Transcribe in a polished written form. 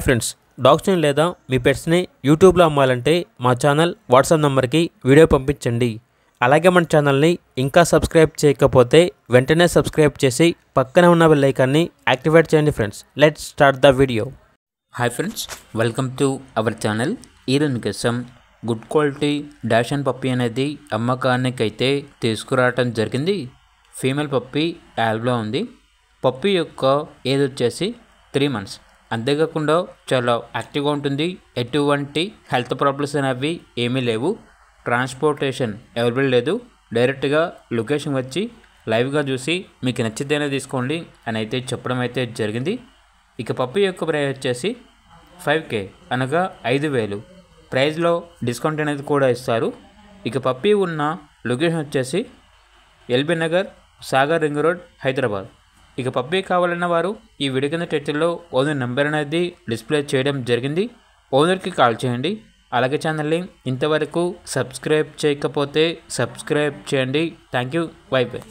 Friends, డాగ్స్ని లేదా మీ పెట్స్ని యూట్యూబ్లో అమ్మాలంటే మా ఛానల్ వాట్సాప్ నెంబర్కి వీడియో పంపించండి. అలాగే మన ఛానల్ని ఇంకా సబ్స్క్రైబ్ చేయకపోతే వెంటనే సబ్స్క్రైబ్ చేసి పక్కనే ఉన్న బెల్ ఐకాన్ని యాక్టివేట్ చేయండి. Friends, let's start the video. Hi friends, welcome to our channel. ఈరోజు కోసం గుడ్ క్వాలిటీ డాషన్ పప్పీ అనేది అమ్మకానికి అయితే తీసుకురావటం జరిగింది. ఫీమేల్ పప్పీ యాల్బ్లో ఉంది. పప్పీ యొక్క ఏజ్ వచ్చేసి 3 months. అంతేకాకుండా చాలా యాక్టివ్గా ఉంటుంది. ఎటువంటి హెల్త్ ప్రాబ్లమ్స్ అనేవి ఏమీ లేవు. ట్రాన్స్పోర్టేషన్ అవైలబుల్ లేదు. డైరెక్ట్గా లొకేషన్ వచ్చి లైవ్గా చూసి మీకు నచ్చితేనే తీసుకోండి అని అయితే చెప్పడం అయితే జరిగింది. ఇక పప్పీ యొక్క ప్రైస్ వచ్చేసి 5K అనగా 5,000. ప్రైస్లో డిస్కౌంట్ అనేది కూడా ఇస్తారు. ఇక పప్పీ ఉన్న లొకేషన్ వచ్చేసి LB Nagar, Sagar ring road, Hyderabad. ఇక పప్పీ కావాలన్న వారు ఈ వీడియో కింద టైటిల్లో ఓనర్ నెంబర్ అనేది డిస్ప్లే చేయడం జరిగింది. ఓనర్కి కాల్ చేయండి. అలాగే ఛానల్ని ఇంతవరకు సబ్స్క్రైబ్ చేయకపోతే సబ్స్క్రైబ్ చేయండి. Thank you. By by.